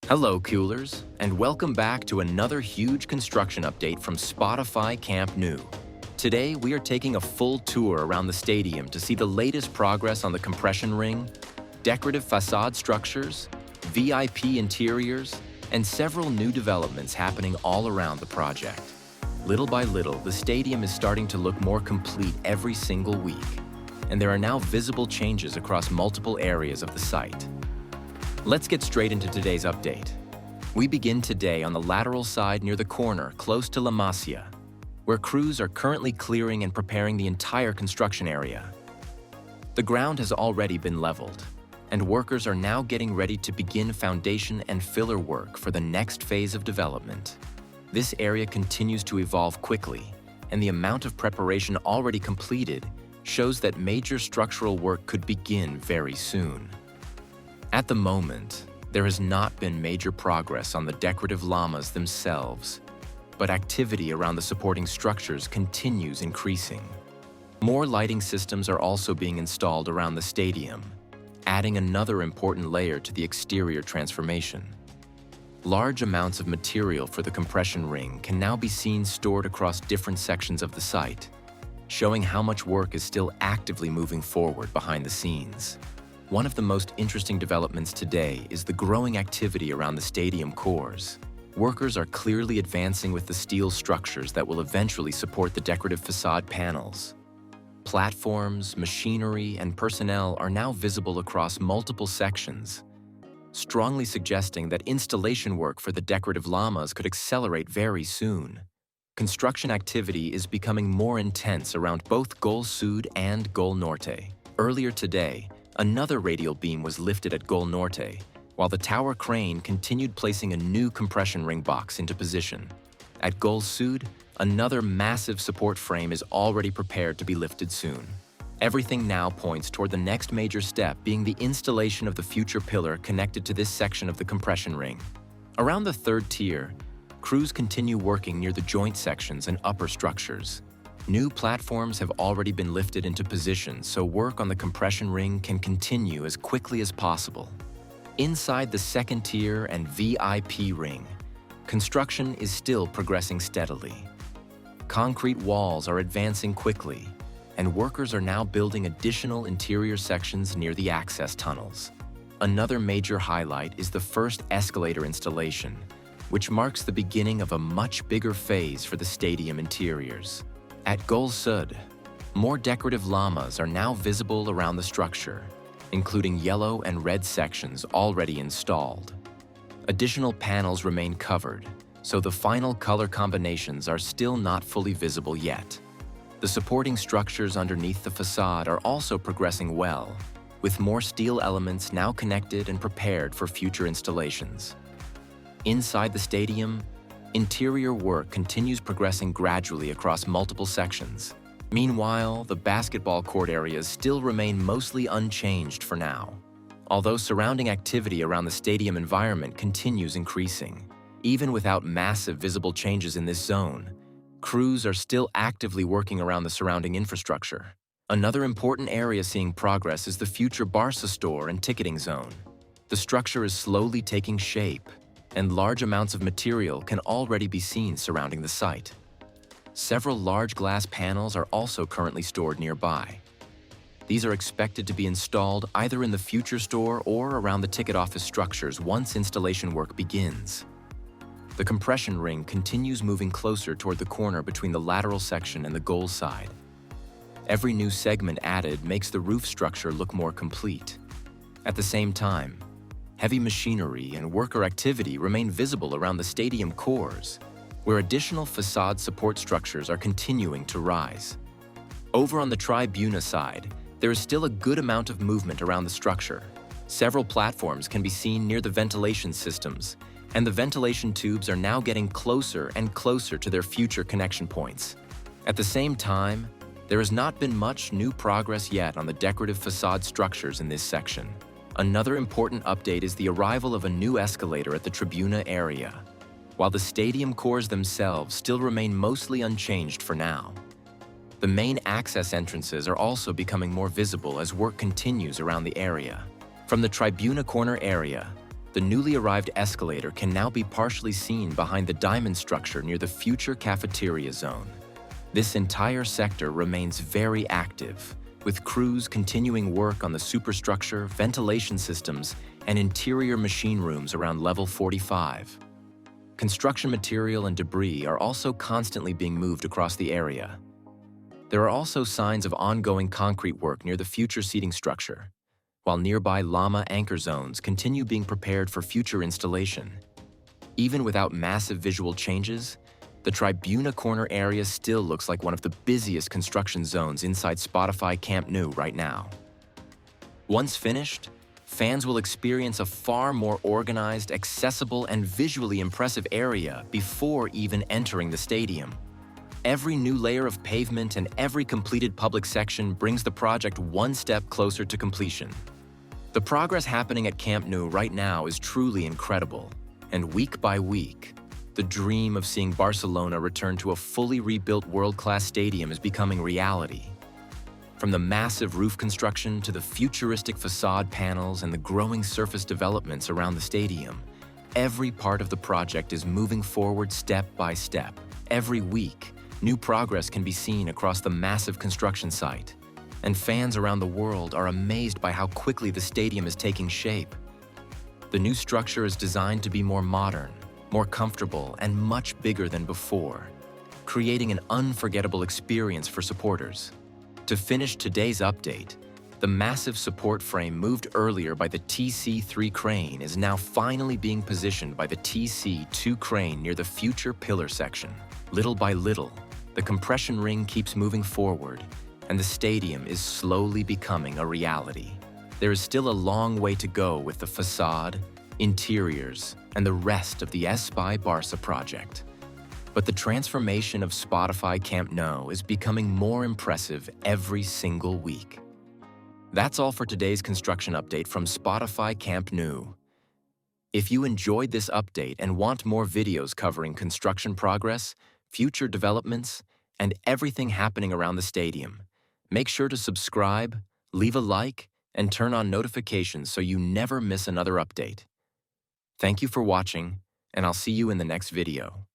Hello, coolers, and welcome back to another huge construction update from Spotify Camp Nou. Today, we are taking a full tour around the stadium to see the latest progress on the compression ring, decorative facade structures, VIP interiors, and several new developments happening all around the project. Little by little, the stadium is starting to look more complete every single week, and there are now visible changes across multiple areas of the site. Let's get straight into today's update. We begin today on the lateral side near the corner close to La Masia, where crews are currently clearing and preparing the entire construction area. The ground has already been leveled, and workers are now getting ready to begin foundation and filler work for the next phase of development. This area continues to evolve quickly, and the amount of preparation already completed shows that major structural work could begin very soon. At the moment, there has not been major progress on the decorative lamas themselves, but activity around the supporting structures continues increasing. More lighting systems are also being installed around the stadium, adding another important layer to the exterior transformation. Large amounts of material for the compression ring can now be seen stored across different sections of the site, showing how much work is still actively moving forward behind the scenes. One of the most interesting developments today is the growing activity around the stadium cores. Workers are clearly advancing with the steel structures that will eventually support the decorative facade panels. Platforms, machinery, and personnel are now visible across multiple sections, strongly suggesting that installation work for the decorative lamas could accelerate very soon. Construction activity is becoming more intense around both Gol Sud and Gol Norte. Earlier today, another radial beam was lifted at Gol Norte, while the tower crane continued placing a new compression ring box into position. At Gol Sud, another massive support frame is already prepared to be lifted soon. Everything now points toward the next major step being the installation of the future pillar connected to this section of the compression ring. Around the third tier, crews continue working near the joint sections and upper structures. New platforms have already been lifted into position, so work on the compression ring can continue as quickly as possible. Inside the second tier and VIP ring, construction is still progressing steadily. Concrete walls are advancing quickly, and workers are now building additional interior sections near the access tunnels. Another major highlight is the first escalator installation, which marks the beginning of a much bigger phase for the stadium interiors. At Gol Sud, more decorative lamas are now visible around the structure, including yellow and red sections already installed. Additional panels remain covered, so the final color combinations are still not fully visible yet. The supporting structures underneath the facade are also progressing well, with more steel elements now connected and prepared for future installations. Inside the stadium, interior work continues progressing gradually across multiple sections. Meanwhile, the basketball court areas still remain mostly unchanged for now. Although surrounding activity around the stadium environment continues increasing, even without massive visible changes in this zone, crews are still actively working around the surrounding infrastructure. Another important area seeing progress is the future Barça store and ticketing zone. The structure is slowly taking shape, and large amounts of material can already be seen surrounding the site. Several large glass panels are also currently stored nearby. These are expected to be installed either in the future store or around the ticket office structures once installation work begins. The compression ring continues moving closer toward the corner between the lateral section and the goal side. Every new segment added makes the roof structure look more complete. At the same time, heavy machinery and worker activity remain visible around the stadium cores, where additional facade support structures are continuing to rise. Over on the tribuna side, there is still a good amount of movement around the structure. Several platforms can be seen near the ventilation systems, and the ventilation tubes are now getting closer and closer to their future connection points. At the same time, there has not been much new progress yet on the decorative facade structures in this section. Another important update is the arrival of a new escalator at the tribuna area, while the stadium cores themselves still remain mostly unchanged for now. The main access entrances are also becoming more visible as work continues around the area. From the tribuna corner area, The newly arrived escalator can now be partially seen behind the diamond structure near the future cafeteria zone. This entire sector remains very active, with crews continuing work on the superstructure, ventilation systems, and interior machine rooms around level 45. Construction material and debris are also constantly being moved across the area. There are also signs of ongoing concrete work near the future seating structure, while nearby llama anchor zones continue being prepared for future installation. Even without massive visual changes, the Tribuna Corner area still looks like one of the busiest construction zones inside Spotify Camp Nou right now. Once finished, fans will experience a far more organized, accessible, and visually impressive area before even entering the stadium. Every new layer of pavement and every completed public section brings the project one step closer to completion. The progress happening at Camp Nou right now is truly incredible, and week by week, the dream of seeing Barcelona return to a fully rebuilt world-class stadium is becoming reality. From the massive roof construction to the futuristic facade panels and the growing surface developments around the stadium, every part of the project is moving forward step by step. Every week, new progress can be seen across the massive construction site, and fans around the world are amazed by how quickly the stadium is taking shape. The new structure is designed to be more modern, more comfortable, and much bigger than before, creating an unforgettable experience for supporters. To finish today's update, the massive support frame moved earlier by the TC3 crane is now finally being positioned by the TC2 crane near the future pillar section. Little by little, the compression ring keeps moving forward, and the stadium is slowly becoming a reality. There is still a long way to go with the facade, interiors, and the rest of the Espai Barça project. But the transformation of Spotify Camp Nou is becoming more impressive every single week. That's all for today's construction update from Spotify Camp Nou. If you enjoyed this update and want more videos covering construction progress, future developments, and everything happening around the stadium, make sure to subscribe, leave a like, and turn on notifications so you never miss another update. Thank you for watching, and I'll see you in the next video.